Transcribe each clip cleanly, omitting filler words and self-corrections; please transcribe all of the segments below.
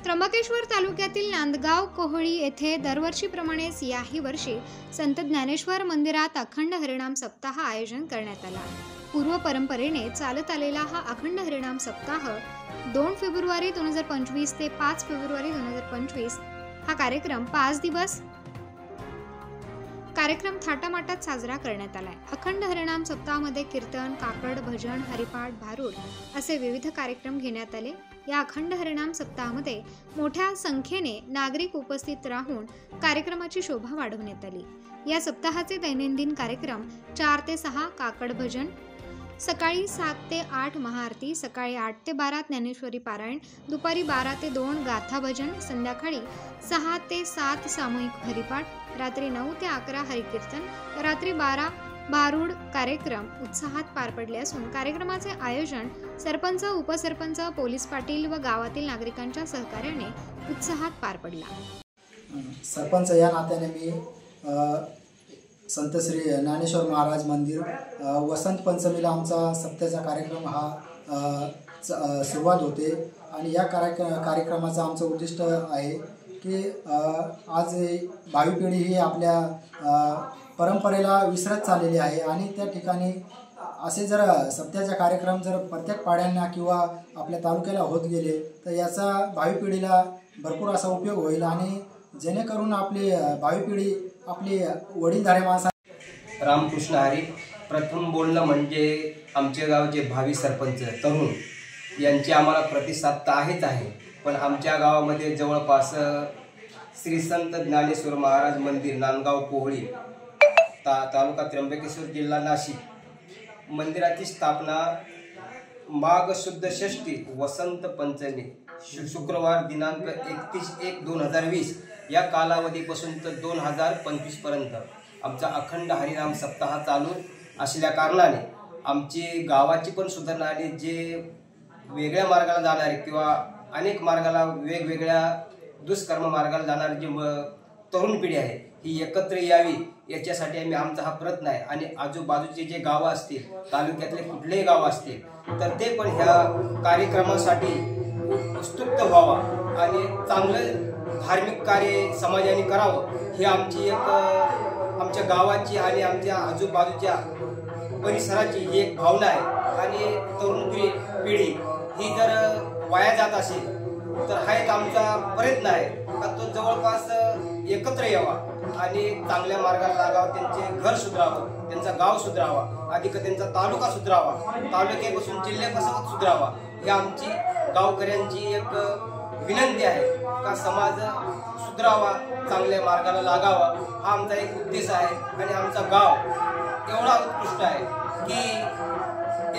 त्र्यंबकेश्वर तालुक्यातील नांदगाव कोहळी येथे दरवर्षीप्रमाणेच याही वर्षी संत ज्ञानेश्वर मंदिरात अखंड हरिनाम सप्ताह आयोजन करण्यात आला। पूर्व परंपरेने चालत आलेला हा अखंड हरिनाम सप्ताह 2 फेब्रुवारी 2025 ते 5 फेब्रुवारी 2025 हा कार्यक्रम 5 दिवस कार्यक्रम थाटामाटात साजरा करण्यात आलाय। अखंड हरिनाम सप्ताहामध्ये कीर्तन, काकड, भजन, हरिपाठ, भारूड असे विविध कार्यक्रम घेण्यात आले। या अखंड हरिनाम सप्ताहामध्ये मोठ्या संख्येने नागरिक उपस्थित राहून कार्यक्रमाची शोभा वाढवण्यात आली। या सप्ताहाचे दैनंदिन कार्यक्रम 4 ते 6 काकड भजन, सकाळी 7 ते 8 महाआरती, सकाळी 8 ते 12 ज्ञानेश्वरी पारायण, दुपारी 12 ते 2 गाथा भजन, संध्याकाळी 6 ते 7 सामूहिक हरिपाठ, रात्री 9 ते 11 हरिकीर्तन, रात्री 12 भारूड कार्यक्रम उत्साहात पार पडले असून कार्यक्रमाचे आयोजन सरपंच, उपसरपंच, पोलीस पाटील व गावातील नागरिकांच्या सहकार्याने उत्साहात पार पडला। सरपंच या नात्याने मी संत श्री ज्ञानेश्वर महाराज मंदिर वसंत पंचमीला आमचा सप्त्याचा कार्यक्रम हा सुरुवात होते आणि या कार्यक्रमाचं आमचं उद्दिष्ट आहे की आज भावी पिढी ही आपल्या परंपरेला विसरत चाललेली आहे आणि त्या ठिकाणी असे जर सप्त्याचा कार्यक्रम जर प्रत्येक पाड्यांना किंवा आपल्या तालुक्याला होत गेले तर याचा भावी पिढीला भरपूर असा उपयोग होईल आणि जेणेकरून आपली भावी पिढी आपली वडीलधारे माणसा। रामकृष्ण हरी। प्रथम बोलणं म्हणजे आमच्या गावचे भावी सरपंच तरुण यांचे आम्हाला प्रतिसाद तर आहे, पण आमच्या गावामध्ये जवळपास श्री संत ज्ञानेश्वर महाराज मंदिर नांदगाव कोहळी तालुका त्र्यंबकेश्वर जिल्हा नाशिक मंदिराची स्थापना माघ शुद्ध षष्ठी वसंत पंचमी शुक्रवार दिनांक 31/1/2020 या कालावधीपासून तर 2025 पर्यंत आमचा अखंड हरिनाम सप्ताह चालू असल्या कारणाने आमची गावाची पण सुधारणा आणि जे वेगळ्या मार्गाला जाणारे किंवा अनेक मार्गाला वेगवेगळ्या दुष्कर्म मार्गाला जाणारी जी तरुण पिढी आहे ही एकत्र यावी याच्यासाठी आम्ही आमचा हा प्रयत्न आहे आणि आजूबाजूचे जे गावं असतील, तालुक्यातले कुठलेही गाव असतील तर ते पण ह्या कार्यक्रमासाठी उत्सुक व्हावा आणि चांगलं धार्मिक कार्य समाजाने करावं ही आमची एक आमच्या गावाची आणि आमच्या आजूबाजूच्या परिसराची ही एक भावना आहे। आणि तरुण पिढी ही जर वाया जात असेल तर हा एक आमचा प्रयत्न आहे का तो जवळपास एकत्र यावा आणि चांगल्या मार्गाला लागावं, त्यांचे घर सुधारावं, त्यांचा गाव सुधारावा, अधिक त्यांचा तालुका सुधारावा, तालुक्यापासून जिल्ह्यापासून सुधारावा ही आमची गावकऱ्यांची एक विनंती आहे का समाज सुधारावा, चांगल्या मार्गाला लागावा हा आमचा एक उद्देश आहे। आणि आमचा गाव एवढा उत्कृष्ट आहे की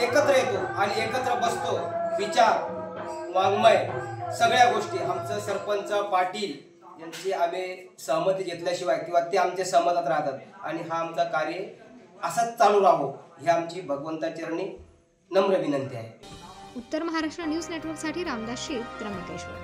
एकत्र येतो आणि एकत्र बसतो, विचार, वाङ्मय सगळ्या गोष्टी आमचं सरपंच पाटील यांची आम्ही सहमती घेतल्याशिवाय किंवा ते आमच्या सहमतात राहतात आणि हा आमचा कार्य असाच चालू राहो ही आमची भगवंताचरणी नम्र विनंती आहे। उत्तर महाराष्ट्र न्यूज नेटवर्कसाठी रामदास शी, त्र्यंबकेश्वर।